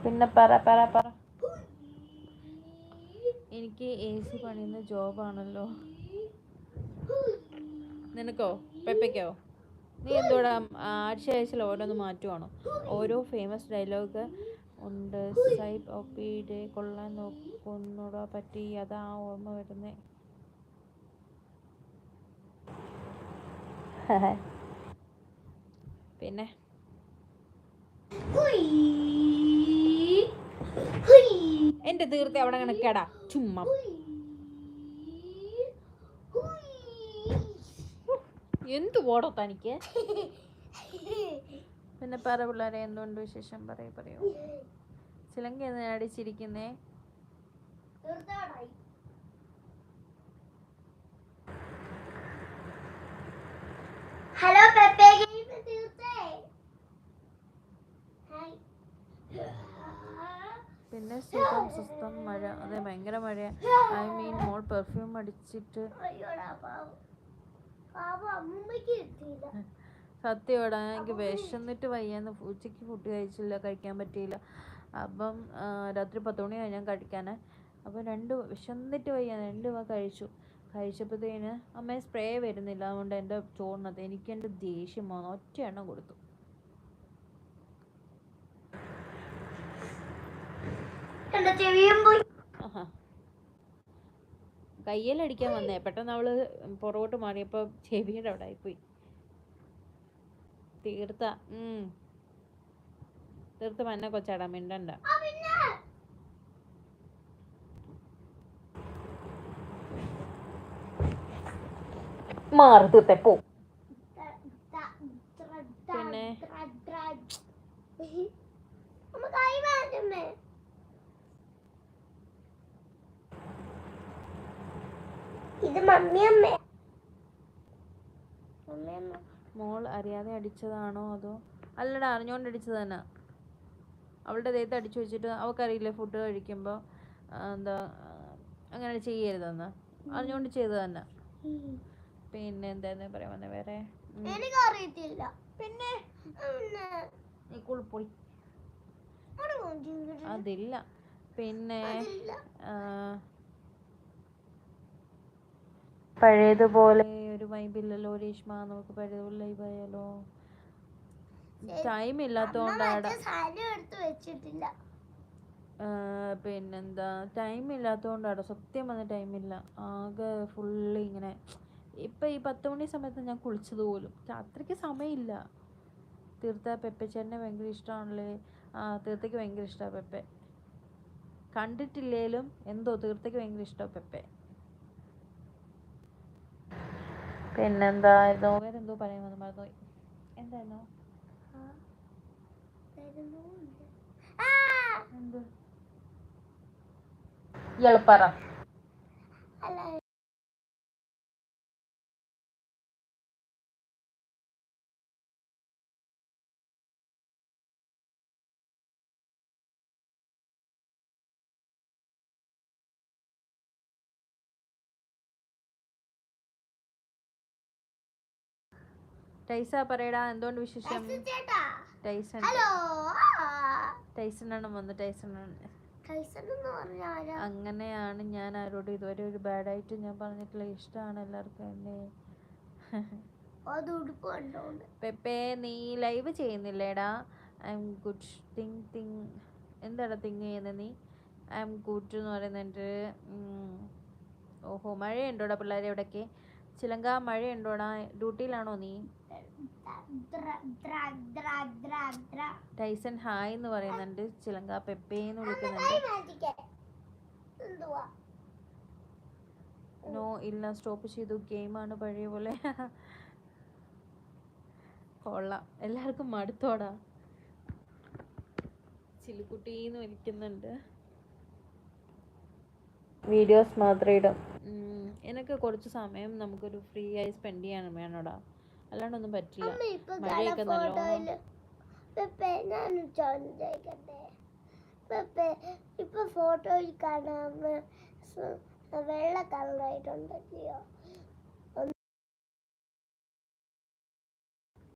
പിന്നെ പറ പറ പറ. എനിക്ക് AC പണിയുന്ന ജോബാണല്ലോ. നിനക്കോ പെപ്പയ്ക്കോ? നീ എന്തോടാ ആഴ്ച ഓരോന്ന് മാറ്റുവാണോ? ഓരോ ഫേമസ് ഡയലോഗ് ഉണ്ട്. സൈബ് ഒപ്പിയുടെ കൊള്ളാൻ നോക്കുന്നോടാ പറ്റി അതാ ഓർമ്മ വരുന്നേ. പിന്നെ എന്റെ തീർത്ത അവിടെ കണക്കേടാ ചുമ്മാ. എന്തു പോടോ തനിക്ക്? പിന്നെ പറ പിള്ളേരെ, എന്തുകൊണ്ട് വിശേഷം? പറയൂ. ചിലങ്ക എന്ന് അടിച്ചിരിക്കുന്നേ. ഹലോ പിന്നെ സുഖം സ്വസ്ഥം. മഴ, അതെ ഭയങ്കര മഴ. ഐ മീൻ മോൾ പെർഫ്യൂം അടിച്ചിട്ട്. സത്യമാടാ, എനിക്ക് വിശന്നിട്ട് വയ്യാന്ന്. ഉച്ചയ്ക്ക് ഫുഡ് കഴിക്കാൻ പറ്റിയില്ല. അപ്പം രാത്രി 10 മണിയായി ഞാൻ കഴിക്കാൻ. അപ്പം വിശന്നിട്ട് വയ്യാന്ന് 2 കഴിച്ചപ്പോഴത്തേന് അമ്മ സ്പ്രേ വരുന്നില്ല. അതുകൊണ്ട് എൻ്റെ ചോറിനകത്ത് എനിക്ക് ദേഷ്യം വന്നു. ഒറ്റ എണ്ണം കൊടുത്തു. കയ്യിലടിക്കാൻ വന്നേ, പെട്ടെന്ന് അവള് പുറകോട്ട് മാറിയപ്പോ ചെവിയുടെ അവിടെ ആയിപ്പോയി. തീർത്ത മന്ന കൊച്ചാടാ, മിണ്ടണ്ട. മാറി തീർത്തേ പോ. പിന്നെ ഇത് മമ്മിയമ്മ. മോൾ അറിയാതെ അടിച്ചതാണോ അതോ? അല്ലടാ, അറിഞ്ഞോണ്ട് അടിച്ചത് തന്നെ. അവളുടെ ദേഹത്ത് അടിച്ചു വെച്ചിട്ട് അവൾക്കറിയില്ലേ ഫുഡ് കഴിക്കുമ്പോൾ എന്താ അങ്ങനെ ചെയ്യരുതെന്ന്. അറിഞ്ഞോണ്ട് ചെയ്തത് തന്നെ. പിന്നെ എന്തായിരുന്നു പറയാൻ വന്നേ വേറെ? എനിക്കറിയത്തില്ല. പിന്നെ നീ പോയി. അതില്ല. പിന്നെ പഴയതുപോലെ ഒരു വൈബില്ലല്ലോ രേഷ്മ. നമുക്ക് പഴയതുപോലെ ലൈവ് ആയാലോ? ടൈം ഇല്ലാത്തോണ്ടാണ്. പിന്നെന്താ, ടൈം ഇല്ലാത്തോണ്ടാണ്. സത്യം പറഞ്ഞ ടൈമില്ല. ആകെ ഫുള്ള് ഇങ്ങനെ. ഇപ്പം ഈ 10 മണി സമയത്ത് ഞാൻ കുളിച്ചത് പോലും. അത്രയ്ക്ക് സമയമില്ല. തീർത്ത പെപ്പച്ചേട്ടനെ ഭയങ്കര ഇഷ്ടമാണല്ലേ? തീർത്തയ്ക്ക് ഭയങ്കര ഇഷ്ടമാണ് പെപ്പെ. കണ്ടിട്ടില്ലേലും എന്തോ തീർത്തയ്ക്ക് ഭയങ്കര ഇഷ്ടമാണ് പെപ്പെ. പിന്നെന്തായിരുന്നു വേറെന്തോ പറയാൻ വന്നു, മറന്നുപോയി. എന്തായിരുന്നു? എളുപ്പറ. ടൈസ പറയടാ, എന്തുകൊണ്ട് വിശേഷം? ടൈസൺ വന്നു. അങ്ങനെയാണ് ഞാൻ ആരോടും ഇതുവരെ ഒരു ബാഡായിട്ട് ഞാൻ പറഞ്ഞിട്ടില്ല. ഇഷ്ടമാണ് എല്ലാവർക്കും എന്നെ. പെപ്പേ, നീ ലൈവ് ചെയ്യുന്നില്ലേടാ? I am good. എന്താടാ തിങ് ചെയ്യുന്നത് നീ? ഐ എം ഗുഡ് എന്ന് പറയുന്നുണ്ട്. ഓഹോ, മഴയുണ്ടോടാ പിള്ളേരെ ഇവിടേക്ക്? ചിലങ്ക, മഴയുണ്ടോടാ? ഡ്യൂട്ടിയിലാണോ നീ? ടൈസൺ ഹായ് എന്ന് പറയുന്നുണ്ട്. ചിലങ്ക പെപ്പേന്ന് വിളിക്കുന്നുണ്ട്. നോ ഇല്ല, സ്റ്റോപ്പ് ചെയ്തു. ഗെയിമാണ് പഴയ പോലെ. കൊള്ളാം, എല്ലാവർക്കും മടുത്തോടാ. ചില്ലുകുട്ടീന്ന് വിളിക്കുന്നുണ്ട്. വീഡിയോസ് മാത്രം ഇടും. എനിക്ക് കുറച്ച് സമയം നമുക്കൊരു ഫ്രീ ആയി സ്പെൻഡ് ചെയ്യാനും വേണോടാ, അല്ലാണ്ടൊന്നും പറ്റില്ല. മഴയൊക്കെ നല്ലോണം. ഇപ്പൊ ഫോട്ടോയിൽ കാണാൻ വെള്ള കളറായിട്ടുണ്ടല്ലോ.